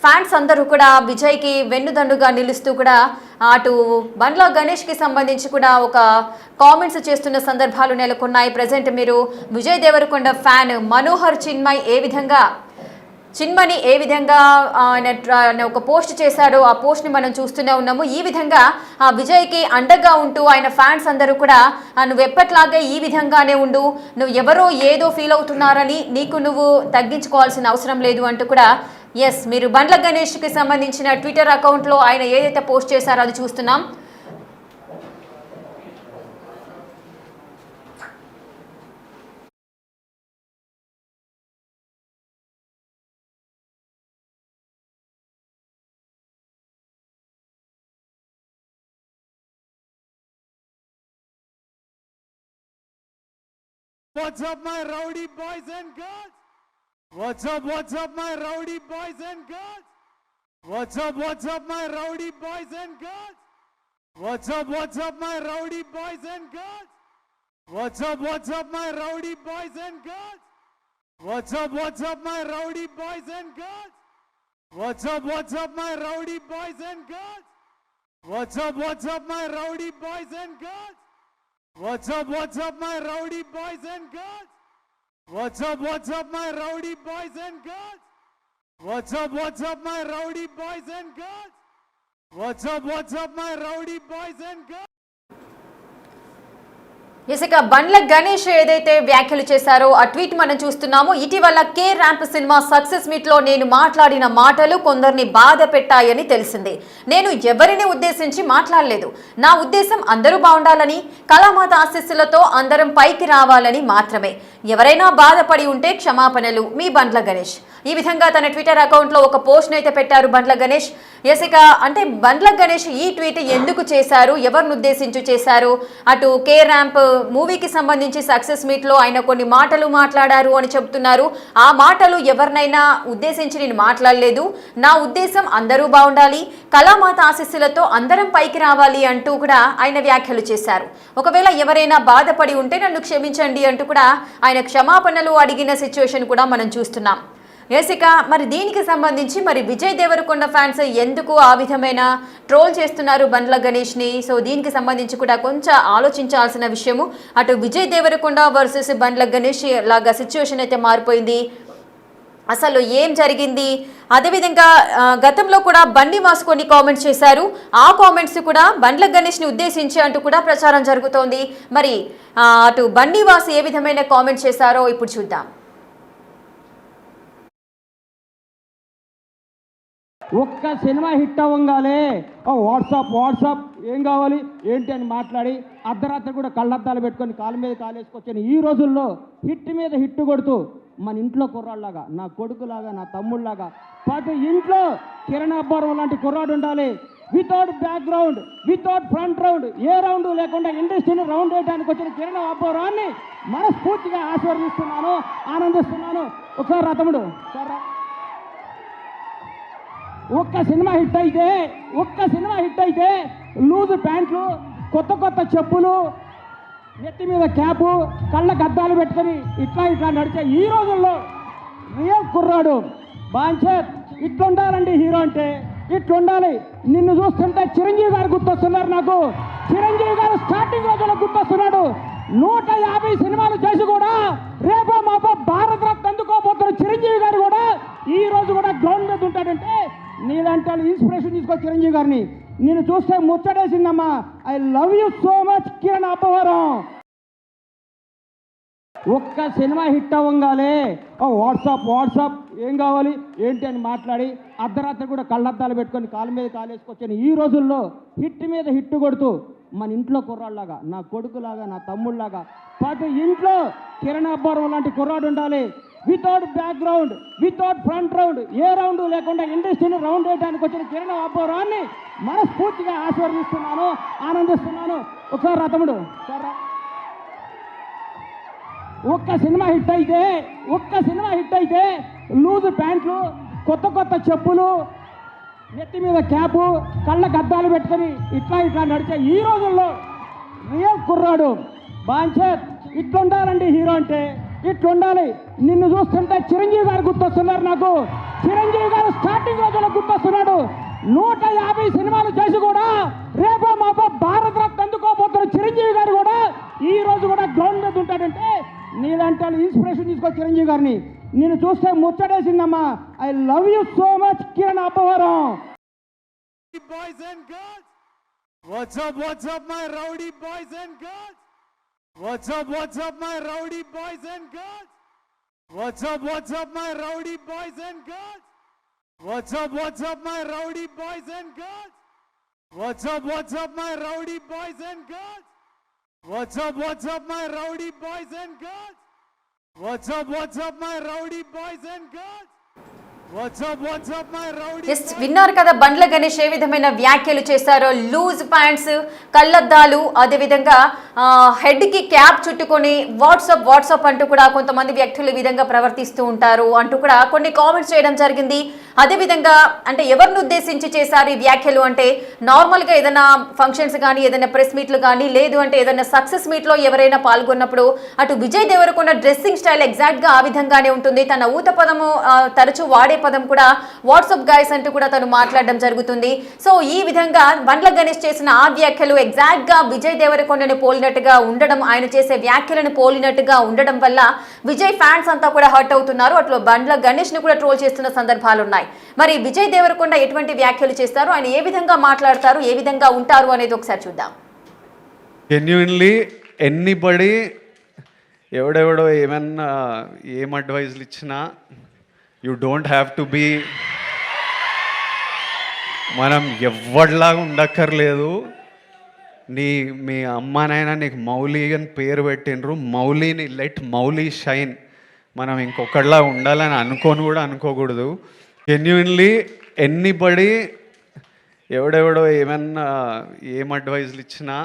Fans అందరూ కూడా విజయ్కి వెన్నుదన్నుగా నిలుస్తూ కూడా అటు బండ్ల గణేష్కి సంబంధించి కూడా ఒక కామెంట్స్ చేస్తున్న సందర్భాలు నెలకొన్నాయి. ప్రజెంట్ మీరు విజయ్ దేవరకొండ ఫ్యాన్ మనోహర్ చిన్మని ఏ విధంగా ఆయన ఒక పోస్ట్ చేశాడో ఆ పోస్ట్ని మనం చూస్తూనే ఉన్నాము. ఈ విధంగా ఆ విజయ్కి అండగా ఉంటూ ఆయన ఫ్యాన్స్ అందరూ కూడా నువ్వు ఎప్పట్లాగే ఈ విధంగానే ఉండు, నువ్వు ఎవరో ఏదో ఫీల్ అవుతున్నారని నీకు నువ్వు తగ్గించుకోవాల్సిన అవసరం లేదు అంటూ కూడా మీరు బండ్ల గణేష్కి సంబంధించిన ట్విట్టర్ అకౌంట్లో ఆయన ఏదైతే పోస్ట్ చేశారో అది చూస్తున్నాం. What's up, my rowdy boys and girls? What's up, my rowdy boys and girls? What's up, my rowdy boys and girls? What's up, my rowdy boys and girls? What's up, my rowdy boys and girls? What's up, my rowdy boys and girls? What's up, my rowdy boys and girls? What's up, my rowdy boys and girls? What's up, my rowdy boys and girls? What's up, my rowdy boys and girls? What's up, my rowdy boys and girls? What's up, my rowdy boys and girls? ఇక బండ్ల గణేష్ ఏదైతే వ్యాఖ్యలు చేశారో ఆ tweet మనం చూస్తున్నాము. ఇటీవల K ramp cinema success meet లో నేను మాట్లాడిన మాటలు కొందరిని బాధ పెట్టాయని తెలిసింది. నేను ఎవరిని ఉద్దేశించి మాట్లాడలేదు. నా ఉద్దేశం అందరూ బాగుండాలని, కళామాత ఆశీస్సులతో అందరం పైకి రావాలని మాత్రమే. ఎవరైనా బాధపడి ఉంటే క్షమాపణలు, మీ బండ్ల గణేష్. ఈ విధంగా తన ట్విట్టర్ అకౌంట్లో ఒక పోస్ట్ని అయితే పెట్టారు బండ్ల గణేష్. ఇక అంటే బండ్ల గణేష్ ఈ ట్వీట్ ఎందుకు చేశారు, ఎవరిని ఉద్దేశించి చేశారు, అటు కే ర్యాంప్ మూవీకి సంబంధించి సక్సెస్ మీట్లో ఆయన కొన్ని మాటలు మాట్లాడారు అని చెప్తున్నారు. ఆ మాటలు ఎవరినైనా ఉద్దేశించి నేను మాట్లాడలేదు. నా ఉద్దేశం అందరూ బాగుండాలి, కళామాత ఆశీస్సులతో అందరం పైకి రావాలి అంటూ కూడా ఆయన వ్యాఖ్యలు చేశారు. ఒకవేళ ఎవరైనా బాధపడి ఉంటే నన్ను క్షమించండి అంటూ కూడా ఆయన క్షమాపణలు అడిగిన సిచ్యువేషన్ కూడా మనం చూస్తున్నాం. ఇక మరి దీనికి సంబంధించి మరి విజయ్ దేవరకొండ ఫ్యాన్స్ ఎందుకు ఆ విధమైన ట్రోల్ చేస్తున్నారు బండ్ల గణేష్ని? సో దీనికి సంబంధించి కూడా కొంచెం ఆలోచించాల్సిన విషయము. అటు విజయ్ దేవరకొండ వర్సెస్ బండ్ల గణేష్ లాగా సిచ్యువేషన్ అయితే మారిపోయింది. అసలు ఏం జరిగింది? అదేవిధంగా గతంలో కూడా బండి మాస్ కొన్ని కామెంట్స్ చేశారు. ఆ కామెంట్స్ కూడా బండ్ల గణేష్ని ఉద్దేశించి అంటూ కూడా ప్రచారం జరుగుతోంది. మరి అటు బండి మాస్ ఏ విధమైన కామెంట్స్ చేశారో ఇప్పుడు చూద్దాం. ఒక్క సినిమా హిట్ అవ్వగానే వాట్సాప్ ఏం కావాలి ఏంటి అని మాట్లాడి అర్ధరాత్రి కూడా కళ్ళద్దాలు పెట్టుకొని కాలు మీద కాలేసుకొచ్చాను. ఈ రోజుల్లో హిట్ మీద హిట్ కొడుతూ మన ఇంట్లో కుర్రాళ్ళలాగా, నా కొడుకులాగా, నా తమ్ముళ్ళలాగా ప్రతి ఇంట్లో కిరణ్ అబ్బవరం లాంటి కుర్రాడు ఉండాలి. Without background, without front round, ఏ రౌండ్ లేకుండా ఇండస్ట్రీని రౌండ్ వేయడానికి వచ్చిన కిరణ్ అబ్బవరాన్ని మనస్ఫూర్తిగా ఆశీర్వదిస్తున్నాను, ఆనందిస్తున్నాను. ఒకసారి రా తమ్ముడు, సరే. ఒక్క సినిమా హిట్ అయితే లూజు ప్యాంట్లు, కొత్త చెప్పులు, నెత్తి మీద క్యాపు, కళ్ళకు అద్దాలు పెట్టుకొని ఇట్లా నడిచే ఈ రోజుల్లో రియల్ కుర్రాడు బాంచేత్ ఇట్లుండాలండి. హీరో అంటే ఇట్లుండాలి. నిన్ను చూస్తుంటే చిరంజీవి గారు గుర్తొస్తున్నారు నాకు. చిరంజీవి గారు స్టార్టింగ్ రోజుల్లో గుర్తొస్తున్నాడు. 150 సినిమాలు చేసి కూడా రేపో మాపో భారత రత్న అందుకోబోతున్న చిరంజీవి గారు కూడా ఈ రోజు కూడా గ్రౌండ్ మీద ఉంటాడంటే నీలాంటి వాళ్ళు ఇన్స్పిరేషన్ తీసుకో చిరంజీవి గారిని. నేను చూస్తే ముచ్చటేసిందమ్మా. I love you so much Kiran Abbavaram. ఒక్క సినిమా హిట్ అవ్వగానే వాట్సాప్ ఏం కావాలి ఏంటి అని మాట్లాడి అర్ధరాత్రి కూడా కళ్ళద్దాలు పెట్టుకొని కాలు మీద కాలేసుకొచ్చాను. ఈ రోజుల్లో హిట్ మీద హిట్ కొడుతూ మన ఇంట్లో కుర్రాళ్ళలాగా, నా కొడుకులాగా, నా తమ్ముళ్ళలాగా ప్రతి ఇంట్లో కిరణ్ అబ్బవరం లాంటి కుర్రాడు ఉండాలి. Without background, without front round, ఏ రౌండ్ లేకుండా ఇండస్ట్రీని రౌండ్ వేయడానికి వచ్చిన కిరణ్ అబ్బవరాన్ని మనస్ఫూర్తిగా ఆశీర్వదిస్తున్నాను, ఆనందిస్తున్నాను. ఒకసారి రా తమ్ముడు, సరే. ఒక్క సినిమా హిట్ అయితే లూజు ప్యాంట్లు, కొత్త చెప్పులు, నెత్తి మీద క్యాపు, కళ్ళకు అద్దాలు పెట్టుకొని ఇట్లా నడిచే ఈ రోజుల్లో రియల్ కుర్రాడు బాంచేత్ ఇట్లుండాలండి. హీరో అంటే ఇట్లా ఉండాలి. నిన్ను చూస్తుంటే చిరంజీవి గారు గుర్తొస్తున్నారు నాకు. చిరంజీవి గారు స్టార్టింగ్ రోజుల్లో గుర్తొస్తున్నాడు. 150 సినిమాలు చేసి కూడా రేపో మాపో భారత రత్న అందుకోబోతున్న చిరంజీవి గారు కూడా ఈ రోజు కూడా గ్రౌండ్ మీద ఉంటాడంటే నీలాంటి వాళ్ళు ఇన్స్పిరేషన్ తీసుకో చిరంజీవి గారిని. నేను చూస్తే ముచ్చటేసిందమ్మా. I love you so much Kiran Abbavaram. Boys and girls, what's up my rowdy boys and girls? What's up my rowdy boys and girls? What's up my rowdy boys and girls? What's up my rowdy boys and girls? What's up my rowdy boys and girls? What's up my rowdy boys and girls? What's up my rowdy boys and girls? What's up my rowdy? Yes విన్నారు కదా బండ్ల గణేష్ ఏ విధమైన వ్యాఖ్యలు చేశారో. Loose pants, కళ్ళద్దాలు, అదేవిధంగా హెడ్కి cap చుట్టుకొని WhatsApp అంటూ కూడా కొంతమంది వ్యక్తులు ఈ విధంగా ప్రవర్తిస్తూ ఉంటారు అంటూ కూడా కొన్ని కామెంట్స్ చేయడం జరిగింది. అదేవిధంగా అంటే ఎవరిని ఉద్దేశించి చేశారు ఈ వ్యాఖ్యలు అంటే నార్మల్గా ఏదైనా ఫంక్షన్స్ కానీ ఏదైనా ప్రెస్ మీట్లు కానీ లేదు అంటే ఏదైనా సక్సెస్ మీట్లో ఎవరైనా పాల్గొన్నప్పుడు అటు విజయ్ దేవరకొండ డ్రెస్సింగ్ స్టైల్ ఎగ్జాక్ట్గా ఆ విధంగానే ఉంటుంది. తన ఊత పదము తరచూ వాడే పదం కూడా వాట్సాప్ గైస్ అంటూ కూడా తను మాట్లాడడం జరుగుతుంది. సో ఈ విధంగా బండ్ల గణేష్ చేసిన ఆ వ్యాఖ్యలు ఎగ్జాక్ట్ గా విజయ్ దేవరకొండని పోలినట్టుగా ఉండడం, ఆయన చేసే వ్యాఖ్యలను పోలినట్టుగా ఉండడం వల్ల విజయ్ ఫ్యాన్స్ అంతా కూడా హర్ట్ అవుతున్నారు. అట్లా బండ్ల గణేష్ ని కూడా ట్రోల్ చేస్తున్న సందర్భాలు ఉన్నాయి. మరి విజయ్ దేవరకొండ ఎటువంటి వ్యాఖ్యలు చేస్తారు, ఆయన ఏ విధంగా మాట్లాడతారు, ఏ విధంగా ఉంటారు అనేది ఒకసారి చూద్దాం. జెన్యున్లీ ఎనీబడి ఎవడెవడో ఏమన్నా ఏం అడ్వైజ్లు ఇచ్చినా you don't have to be, మనం ఎవరిలాగా ఉండక్కర్లేదు. మీ అమ్మానైనా నీకు మౌలి అని పేరు పెట్టినరు, మౌలిని లెట్ మౌలి షైన్. మనం ఇంకొకటిలా ఉండాలని అనుకోకూడదు. జెన్యున్లీ ఎనీబడి ఎవడెవడో ఏమన్నా ఏం అడ్వైజ్లు ఇచ్చినా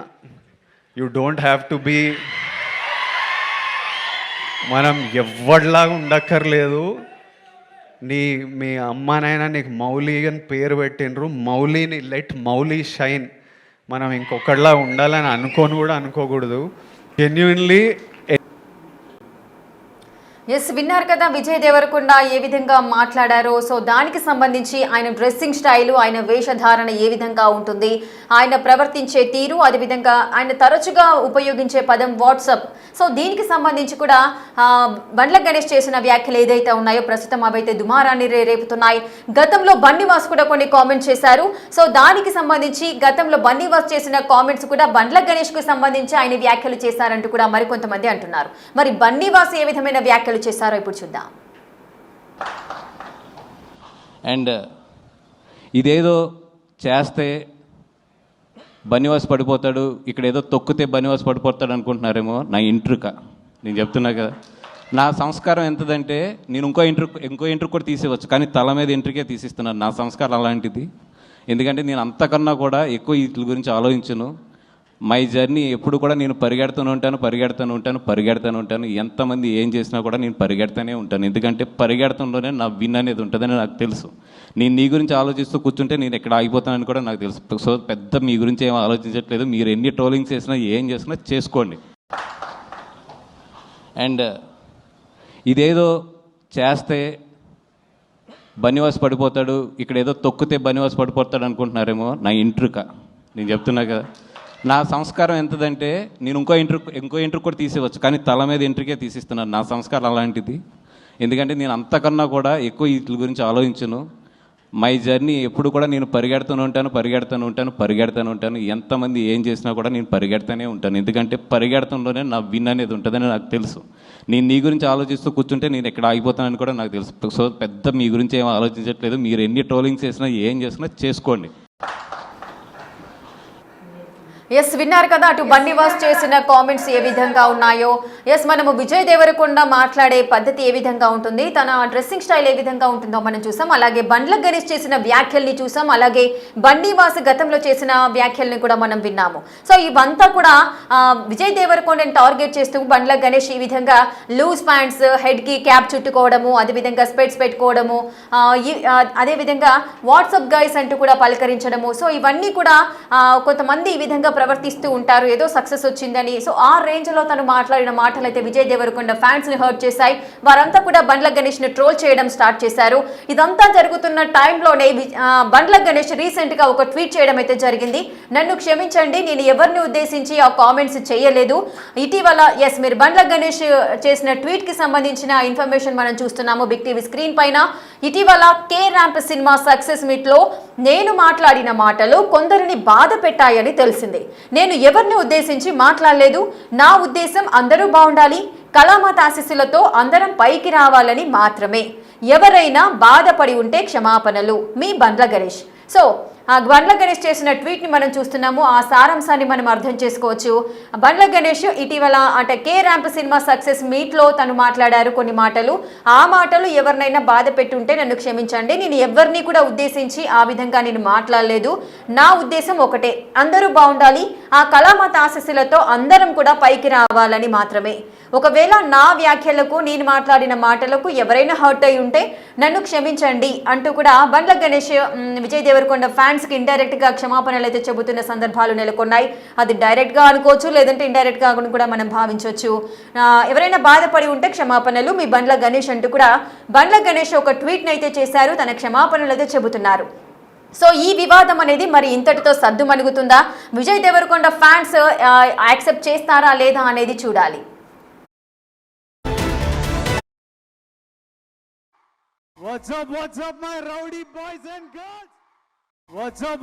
you don't have to be, మనం ఎవరిలాగా ఉండక్కర్లేదు. మీ అమ్మానైనా నీకు మౌలి అని పేరు పెట్టినరు, మౌలిని లెట్ మౌలి షైన్. మనం ఇంకొకటిలా ఉండాలని అనుకోకూడదు. జెన్యున్లీ ఎస్ విన్నారు కదా విజయ్ దేవరకొండ ఏ విధంగా మాట్లాడారో. సో దానికి సంబంధించి ఆయన డ్రెస్సింగ్ స్టైలు, ఆయన వేషధారణ ఏ విధంగా ఉంటుంది, ఆయన ప్రవర్తించే తీరు, అదేవిధంగా ఆయన తరచుగా ఉపయోగించే పదం వాట్సాప్. సో దీనికి సంబంధించి కూడా బండ్ల గణేష్ చేసిన వ్యాఖ్యలు ఏదైతే ఉన్నాయో ప్రస్తుతం అవైతే దుమారాన్ని రేపుతున్నాయి. గతంలో బన్నీవాస్ కూడా కొన్ని కామెంట్స్ చేశారు. సో దానికి సంబంధించి గతంలో బన్నీవాస్ చేసిన కామెంట్స్ కూడా బండ్ల గణేష్కు సంబంధించి ఆయన వ్యాఖ్యలు చేశారంటూ కూడా మరికొంతమంది అంటున్నారు. మరి బన్నీవాస్ ఏ విధమైన వ్యాఖ్యలు చేశారో ఇప్పుడు చూద్దాం. అండ్ ఇదేదో చేస్తే బనివాస్ పడిపోతాడు, ఇక్కడ ఏదో తొక్కితే బనివాస్ పడిపోతాడు అనుకుంటున్నారేమో. నా ఇంట్రుక నేను చెప్తున్నా కదా, నా సంస్కారం ఎంతదంటే నేను ఇంకో ఇంట్రుక్ కూడా తీసేవచ్చు, కానీ తల మీద ఇంట్రుకే తీసిస్తున్నాను. నా సంస్కారం అలాంటిది. ఎందుకంటే నేను అంతకన్నా కూడా ఎక్కువ వీటి గురించి ఆలోచించను. మై జర్నీ ఎప్పుడు కూడా నేను పరిగెడుతూనే ఉంటాను. ఎంతమంది ఏం చేసినా కూడా నేను పరిగెడుతూనే ఉంటాను. ఎందుకంటే పరిగెడతంలోనే నా విన్ అనేది ఉంటుందని నాకు తెలుసు. నేను నీ గురించి ఆలోచిస్తూ కూర్చుంటే నేను ఎక్కడ ఆగిపోతానని కూడా నాకు తెలుసు. సో పెద్ద మీ గురించి ఏం ఆలోచించట్లేదు. మీరు ఎన్ని ట్రోలింగ్స్ చేసినా ఏం చేసినా చేసుకోండి. అండ్ ఇదేదో చేస్తే బనివాస్ పడిపోతాడు, ఇక్కడ ఏదో తొక్కితే బనివాస్ పడిపోతాడు అనుకుంటున్నారేమో. నా ఇంట్రుక నేను చెప్తున్నా కదా, నా సంస్కారం ఎంతదంటే నేను ఇంకో ఇంట్రుక్ కూడా తీసేవచ్చు, కానీ తల మీద ఇంట్రుకే తీసిస్తున్నాను. నా సంస్కారం అలాంటిది. ఎందుకంటే నేను అంతకన్నా కూడా ఎక్కువ వీటి గురించి ఆలోచించను. మై జర్నీ ఎప్పుడు కూడా నేను పరిగెడుతూనే ఉంటాను. ఎంతమంది ఏం చేసినా కూడా నేను పరిగెడుతూనే ఉంటాను. ఎందుకంటే పరిగెడతంలోనే నా విన్ అనేది ఉంటుందని నాకు తెలుసు. నేను నీ గురించి ఆలోచిస్తూ కూర్చుంటే నేను ఎక్కడ ఆగిపోతానని కూడా నాకు తెలుసు. సో పెద్ద మీ గురించి ఏం ఆలోచించట్లేదు. మీరు ఎన్ని ట్రోలింగ్స్ చేసినా ఏం చేసినా చేసుకోండి. ఎస్ విన్నారు కదా అటు బన్నీవాస్ చేసిన కామెంట్స్ ఏ విధంగా ఉన్నాయో. ఎస్ మనము విజయ్ దేవరకొండ మాట్లాడే పద్ధతి ఏ విధంగా ఉంటుంది, తన డ్రెస్సింగ్ స్టైల్ ఏ విధంగా ఉంటుందో మనం చూసాం. అలాగే బండ్ల గణేష్ చేసిన వ్యాఖ్యల్ని చూసాం. అలాగే బన్నీవాస్ గతంలో చేసిన వ్యాఖ్యల్ని కూడా మనం విన్నాము. సో ఇవంతా కూడా విజయ్ దేవరకొండని టార్గెట్ చేస్తూ బండ్ల గణేష్ ఈ విధంగా లూజ్ ప్యాంట్స్, హెడ్కి క్యాప్ చుట్టుకోవడము, అదేవిధంగా స్పెట్స్ పెట్టుకోవడము, అదేవిధంగా వాట్సాప్ గైస్ అంటూ కూడా పలకరించడము. సో ఇవన్నీ కూడా కొంతమంది ఈ విధంగా ప్రవర్తిస్తూ ఉంటారు, ఏదో సక్సెస్ వచ్చిందని. సో ఆ రేంజ్ లో తను మాట్లాడిన మాటలు అయితే విజయ్ దేవరకొండ ఫ్యాన్స్ ని హర్ట్ చేశాయి. వారంతా కూడా బండ్ల గణేష్ ని ట్రోల్ చేయడం స్టార్ట్ చేశారు. ఇదంతా జరుగుతున్న టైంలోనే బండ్ల గణేష్ రీసెంట్ గా ఒక ట్వీట్ చేయడం అయితే జరిగింది. నన్ను క్షమించండి, నేను ఎవరిని ఉద్దేశించి ఆ కామెంట్స్ చేయలేదు. ఇటీవల మీరు బండ్ల గణేష్ చేసిన ట్వీట్ కి సంబంధించిన ఇన్ఫర్మేషన్ మనం చూస్తున్నాము బిగ్ టీవీ స్క్రీన్ పైన. ఇటీవల K ramp cinema success meet లో నేను మాట్లాడిన మాటలు కొందరిని బాధ పెట్టాయని తెలిసింది. నేను ఎవరిని ఉద్దేశించి మాట్లాడలేదు. నా ఉద్దేశం అందరూ బాగుండాలి, కళామాత ఆశీస్సులతో అందరం పైకి రావాలని మాత్రమే. ఎవరైనా బాధపడి ఉంటే క్షమాపణలు, మీ బండ్ల గణేష్. సో ఆ బండ్ల గణేష్ చేసిన ట్వీట్ ని మనం చూస్తున్నాము. ఆ సారాంశాన్ని మనం అర్థం చేసుకోవచ్చు. బండ్ల గణేష్ ఇటీవల అంటే K ramp cinema success meet లో తను మాట్లాడారు కొన్ని మాటలు. ఆ మాటలు ఎవరినైనా బాధ పెట్టుంటే నన్ను క్షమించండి, నేను ఎవరిని కూడా ఉద్దేశించి ఆ విధంగా నేను మాట్లాడలేదు. నా ఉద్దేశం ఒకటే, అందరూ బాగుండాలి, ఆ కళామాత ఆశీస్సులతో అందరం కూడా పైకి రావాలని మాత్రమే. ఒకవేళ నా వ్యాఖ్యలకు, నేను మాట్లాడిన మాటలకు ఎవరైనా హర్ట్ అయి ఉంటే నన్ను క్షమించండి అంటూ కూడా బండ్ల గణేష్ విజయ్ దేవరకొండ ఫ్యాన్స్ కి ఇండైరెక్ట్ గా క్షమాపణలు అయితే చెబుతున్న సందర్భాలు నెలకొన్నాయి. అది డైరెక్ట్ గా అనుకోవచ్చు, లేదంటే ఇండైరెక్ట్ గా కూడా మనం భావించవచ్చు. ఎవరైనా బాధపడి ఉంటే క్షమాపణలు, మీ బండ్ల గణేష్ అంటూ కూడా బండ్ల గణేష్ ఒక ట్వీట్ అయితే చేశారు. తన క్షమాపణలు అయితే చెబుతున్నారు. సో ఈ వివాదం అనేది మరి ఇంతటితో సద్దు మణుగుతుందా? విజయ్ దేవరకొండ ఫ్యాన్స్ యాక్సెప్ట్ చేస్తారా లేదా అనేది చూడాలి. What's up, my rowdy boys and girls? What's up?